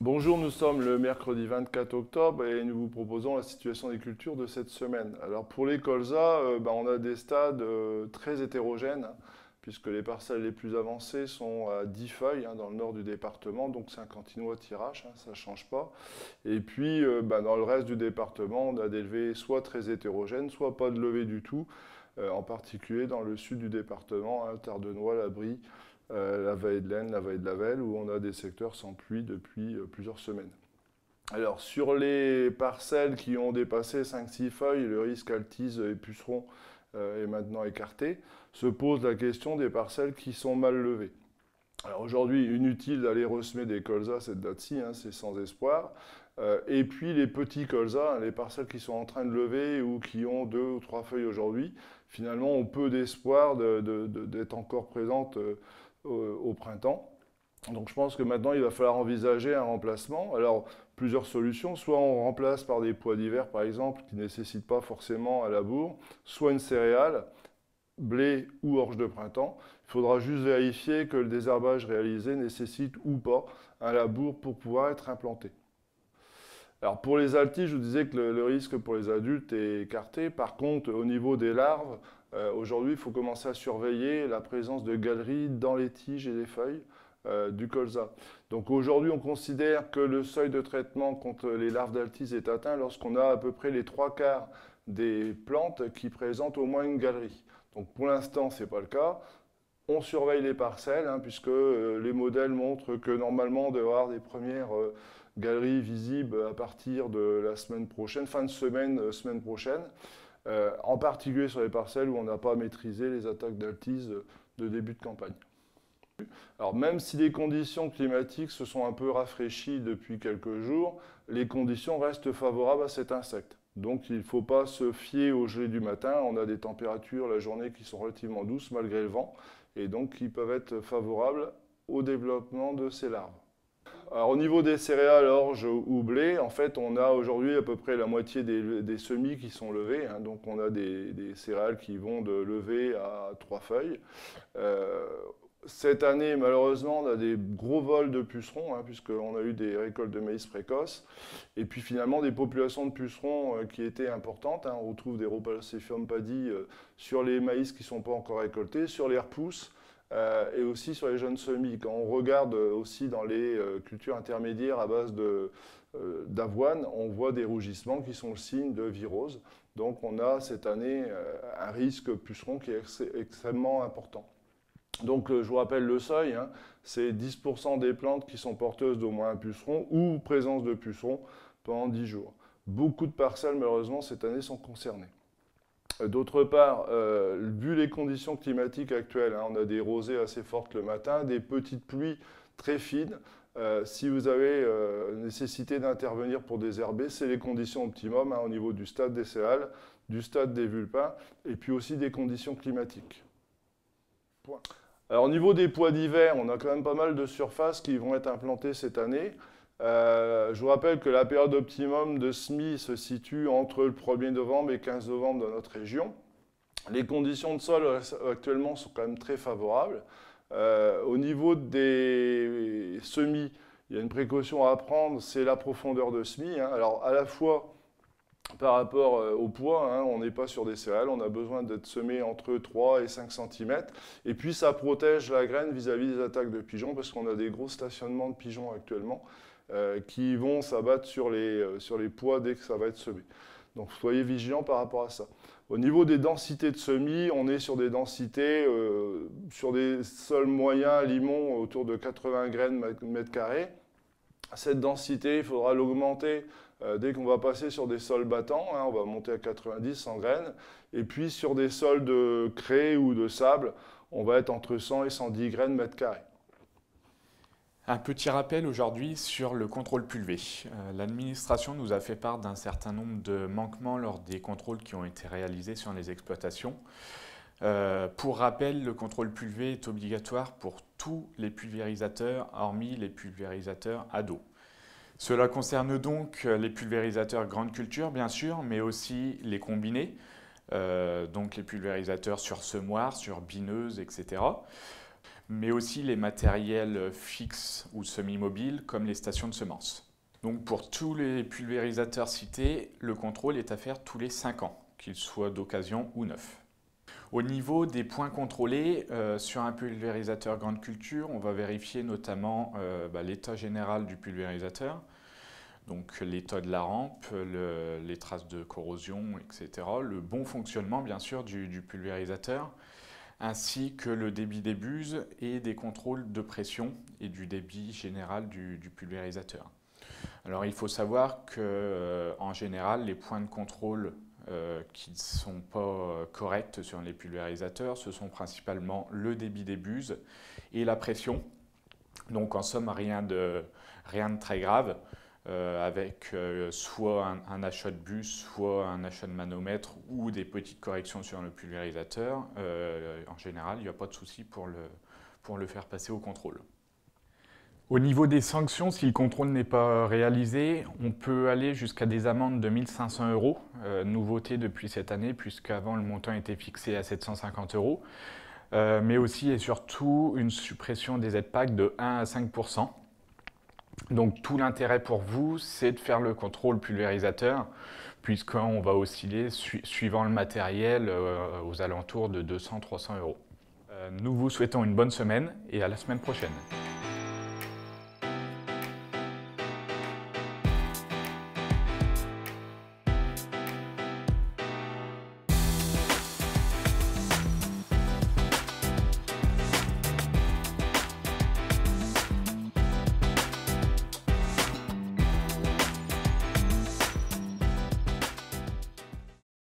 Bonjour, nous sommes le mercredi 24 octobre et nous vous proposons la situation des cultures de cette semaine. Alors pour les colzas, on a des stades très hétérogènes, puisque les parcelles les plus avancées sont à 10 feuilles dans le nord du département, donc c'est un cantinois tirage, ça ne change pas. Et puis dans le reste du département, on a des levées soit très hétérogènes, soit pas de levée du tout, en particulier dans le sud du département, Tardenois, la Brie, la vallée de l'Aisne, la vallée de la Velle, où on a des secteurs sans pluie depuis plusieurs semaines. Alors, sur les parcelles qui ont dépassé 5-6 feuilles, le risque altise et puceron est maintenant écarté. Se pose la question des parcelles qui sont mal levées. Alors aujourd'hui, inutile d'aller ressemer des colzas à cette date-ci, c'est sans espoir. Et puis les petits colzas, les parcelles qui sont en train de lever ou qui ont 2 ou 3 feuilles aujourd'hui, finalement, on peu d'espoir d'être encore présentes au printemps. Donc je pense que maintenant, il va falloir envisager un remplacement. Alors, plusieurs solutions. Soit on remplace par des pois d'hiver, par exemple, qui ne nécessitent pas forcément un labour, soit une céréale, blé ou orge de printemps. Il faudra juste vérifier que le désherbage réalisé nécessite ou pas un labour pour pouvoir être implanté. Alors pour les altis, je vous disais que le risque pour les adultes est écarté. Par contre, au niveau des larves, aujourd'hui, il faut commencer à surveiller la présence de galeries dans les tiges et les feuilles du colza. Donc aujourd'hui, on considère que le seuil de traitement contre les larves d'altis est atteint lorsqu'on a à peu près les 3/4 des plantes qui présentent au moins une galerie. Donc pour l'instant, ce n'est pas le cas. On surveille les parcelles, puisque les modèles montrent que normalement, on doit avoir des premières galeries visibles à partir de la semaine prochaine, fin de semaine, semaine prochaine, en particulier sur les parcelles où on n'a pas maîtrisé les attaques d'altise de début de campagne. Alors même si les conditions climatiques se sont un peu rafraîchies depuis quelques jours, les conditions restent favorables à cet insecte. Donc il ne faut pas se fier au gelé du matin. On a des températures la journée qui sont relativement douces malgré le vent et donc qui peuvent être favorables au développement de ces larves. Alors, au niveau des céréales, orge ou blé, en fait, on a aujourd'hui à peu près la moitié des semis qui sont levés. Donc, on a des céréales qui vont de lever à 3 feuilles. Cette année, malheureusement, on a des gros vols de pucerons, puisqu'on a eu des récoltes de maïs précoces. Et puis finalement, des populations de pucerons qui étaient importantes. On retrouve des Rhopalothidium paddy sur les maïs qui ne sont pas encore récoltés, sur les repousses et aussi sur les jeunes semis. Quand on regarde aussi dans les cultures intermédiaires à base d'avoine, on voit des rougissements qui sont le signe de virose. Donc on a cette année un risque puceron qui est extrêmement important. Donc je vous rappelle le seuil, c'est 10% des plantes qui sont porteuses d'au moins un puceron ou présence de pucerons pendant 10 jours. Beaucoup de parcelles, malheureusement, cette année sont concernées. D'autre part, vu les conditions climatiques actuelles, on a des rosées assez fortes le matin, des petites pluies très fines. Si vous avez nécessité d'intervenir pour désherber, c'est les conditions optimum au niveau du stade des céréales, du stade des vulpins et puis aussi des conditions climatiques. Point. Alors au niveau des pois d'hiver, on a quand même pas mal de surfaces qui vont être implantées cette année. Je vous rappelle que la période optimum de semis se situe entre le 1er novembre et 15 novembre dans notre région. Les conditions de sol actuellement sont quand même très favorables. Au niveau des semis, il y a une précaution à prendre, c'est la profondeur de semis. Alors à la fois par rapport au poids, on n'est pas sur des céréales, on a besoin d'être semé entre 3 et 5 cm. Et puis ça protège la graine vis-à-vis des attaques de pigeons, parce qu'on a des gros stationnements de pigeons actuellement qui vont s'abattre sur les pois dès que ça va être semé. Donc soyez vigilants par rapport à ça. Au niveau des densités de semis, on est sur des densités, sur des sols moyens limon autour de 80 graines mètre carré. Cette densité, il faudra l'augmenter dès qu'on va passer sur des sols battants, on va monter à 90, 100 graines. Et puis sur des sols de craie ou de sable, on va être entre 100 et 110 graines mètre carré. Un petit rappel aujourd'hui sur le contrôle pulvé. L'administration nous a fait part d'un certain nombre de manquements lors des contrôles qui ont été réalisés sur les exploitations. Pour rappel, le contrôle pulvé est obligatoire pour tous les pulvérisateurs, hormis les pulvérisateurs à dos. Cela concerne donc les pulvérisateurs grande culture, bien sûr, mais aussi les combinés, donc les pulvérisateurs sur semoir, sur bineuse, etc. mais aussi les matériels fixes ou semi-mobiles comme les stations de semences. Donc pour tous les pulvérisateurs cités, le contrôle est à faire tous les 5 ans, qu'ils soient d'occasion ou neufs. Au niveau des points contrôlés, sur un pulvérisateur grande culture, on va vérifier notamment l'état général du pulvérisateur, donc l'état de la rampe, les traces de corrosion, etc. Le bon fonctionnement, bien sûr, du pulvérisateur, ainsi que le débit des buses et des contrôles de pression et du débit général du pulvérisateur. Alors il faut savoir qu'en général, les points de contrôle qui ne sont pas corrects sur les pulvérisateurs, ce sont principalement le débit des buses et la pression. Donc en somme, rien de très grave. Avec soit un achat de bus, soit un achat de manomètre ou des petites corrections sur le pulvérisateur, en général, il n'y a pas de souci pour le faire passer au contrôle. Au niveau des sanctions, si le contrôle n'est pas réalisé, on peut aller jusqu'à des amendes de 1 500 €, nouveauté depuis cette année, puisqu'avant le montant était fixé à 750 €, mais aussi et surtout une suppression des aides PAC de 1 à 5%. Donc tout l'intérêt pour vous, c'est de faire le contrôle pulvérisateur, puisqu'on va osciller, suivant le matériel, aux alentours de 200-300 €. Nous vous souhaitons une bonne semaine et à la semaine prochaine.